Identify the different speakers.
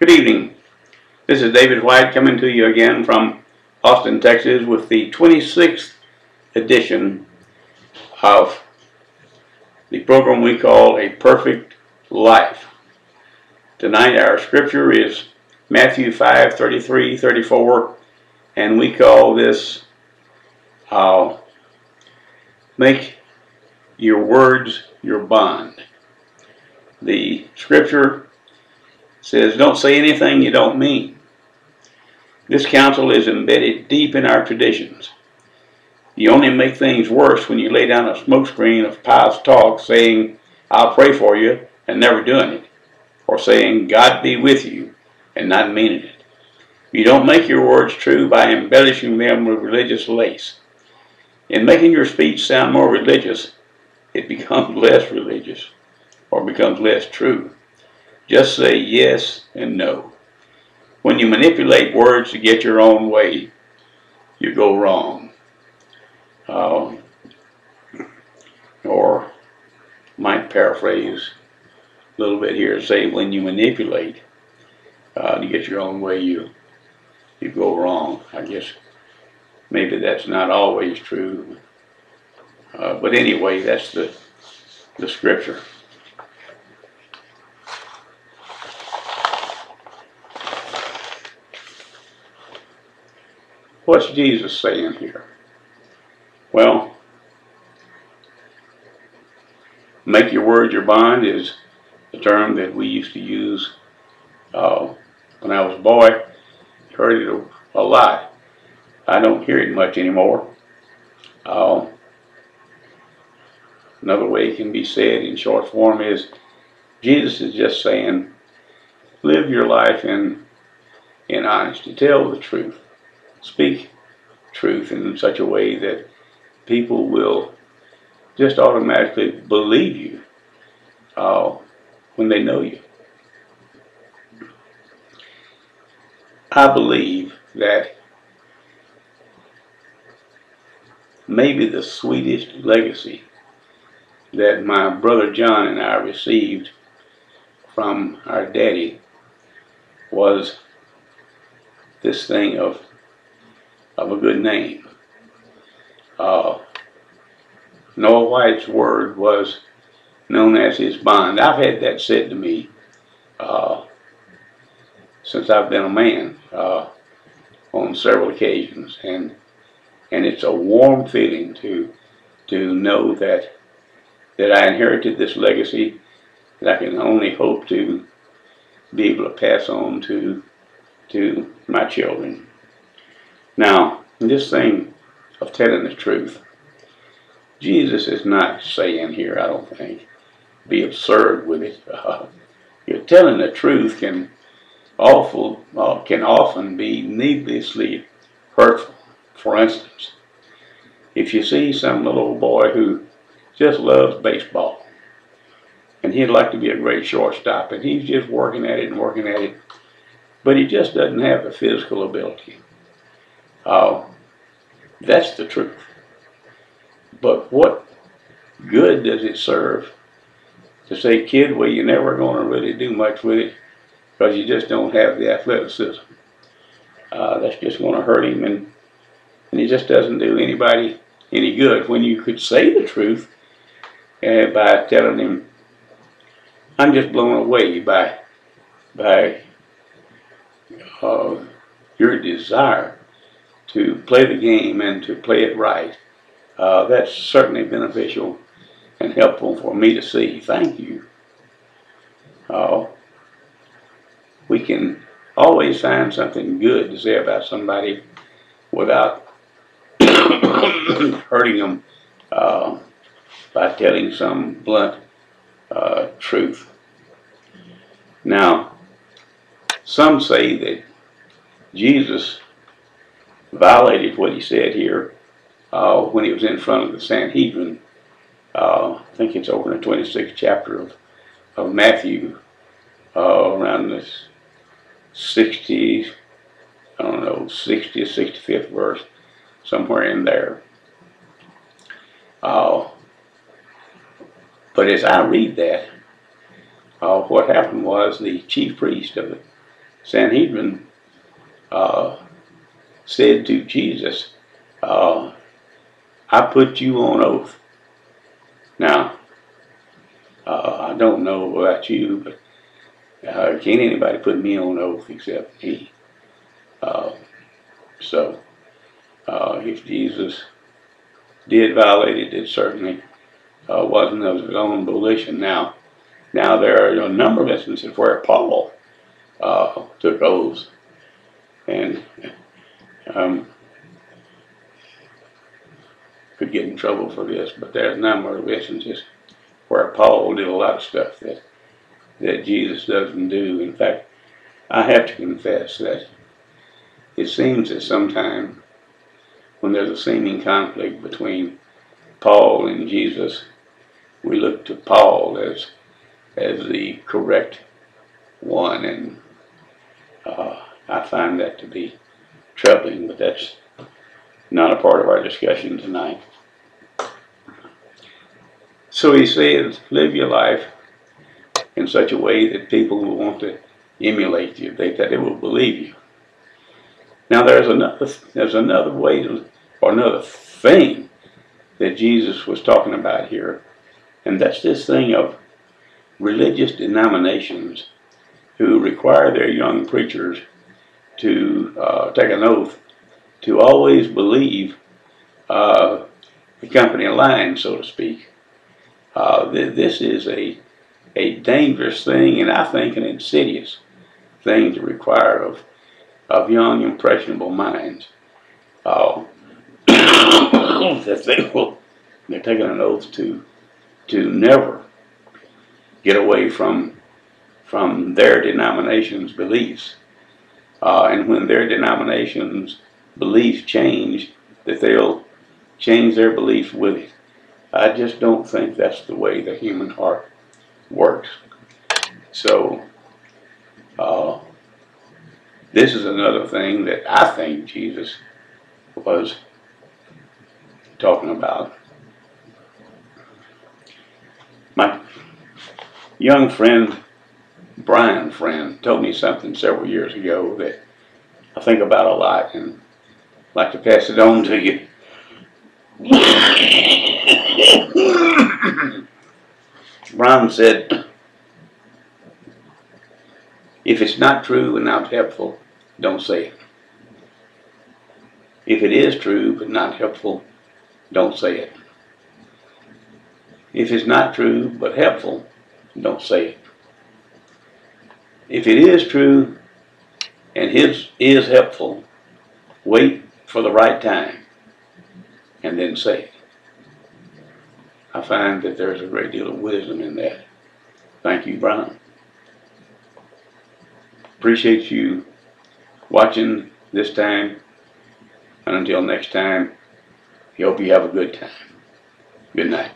Speaker 1: Good evening. This is David White coming to you again from Austin, Texas with the 26th edition of the program we call A Perfect Life. Tonight our scripture is Matthew 5:33-34, and we call this Make Your Words Your Bond. The scripture says, don't say anything you don't mean. This counsel is embedded deep in our traditions. You only make things worse when you lay down a smokescreen of pious talk saying, I'll pray for you, and never doing it, or saying, God be with you, and not meaning it. You don't make your words true by embellishing them with religious lace. In making your speech sound more religious, it becomes less religious, or becomes less true. Just say yes and no. When you manipulate words to get your own way, you go wrong. Or might paraphrase a little bit here and say, when you manipulate to get your own way, you go wrong. I guess maybe that's not always true. But anyway, that's the scripture. What's Jesus saying here? Well, make your word your bond is a term that we used to use when I was a boy. Heard it a lot. I don't hear it much anymore. Another way it can be said in short form is Jesus is just saying, live your life in honesty. Tell the truth. Speak truth in such a way that people will just automatically believe you when they know you. I believe that maybe the sweetest legacy that my brother John and I received from our daddy was this thing of a good name. Noah White's word was known as his bond. I've had that said to me since I've been a man on several occasions, and it's a warm feeling to know that I inherited this legacy that I can only hope to be able to pass on to my children. Now, this thing of telling the truth, Jesus is not saying here, I don't think, be absurd with it. Telling the truth can often be needlessly hurtful. For instance, if you see some little boy who just loves baseball, and he'd like to be a great shortstop, and he's just working at it, but he just doesn't have the physical ability. That's the truth. But what good does it serve to say, kid, well, you're never going to really do much with it because you just don't have the athleticism? That's just going to hurt him, and it just doesn't do anybody any good. When you could say the truth by telling him, I'm just blown away by your desire to play the game and to play it right. That's certainly beneficial and helpful for me to see. Thank you. We can always find something good to say about somebody without hurting them by telling some blunt truth. Now, some say that Jesus violated what he said here when he was in front of the Sanhedrin. I think it's over in the 26th chapter of Matthew, around the 60th, I don't know, 60th, 65th verse, somewhere in there. But as I read that, what happened was the chief priest of Sanhedrin said to Jesus, I put you on oath. Now, I don't know about you, but can't anybody put me on oath except he. So, if Jesus did violate it, it certainly wasn't of his own volition. Now there are a number of instances where Paul took oaths, and could get in trouble for this, but there's a number of instances where Paul did a lot of stuff that Jesus doesn't do. In fact, I have to confess that it seems that sometimes when there's a seeming conflict between Paul and Jesus, we look to Paul as the correct one, and I find that to be troubling, but that's not a part of our discussion tonight. So he says, live your life in such a way that people will want to emulate you, that they will believe you. Now there's another way or another thing that Jesus was talking about here, and that's this thing of religious denominations who require their young preachers to take an oath to always believe the company line, so to speak. This is a dangerous thing, and I think an insidious thing to require of young, impressionable minds. That they're taking an oath to never get away from their denomination's beliefs, and when their denomination's beliefs change, that they'll change their beliefs with it. I just don't think that's the way the human heart works. So this is another thing that I think Jesus was talking about. My young friend, Brian Friend, told me something several years ago that I think about a lot and I'd like to pass it on to you. Brian said, if it's not true and not helpful, don't say it. If it is true but not helpful, don't say it. If it's not true but helpful, don't say it. If it is true and is helpful, wait for the right time and then say it. I find that there's a great deal of wisdom in that. Thank you, Brian. Appreciate you watching this time, and until next time, I hope you have a good time. Good night.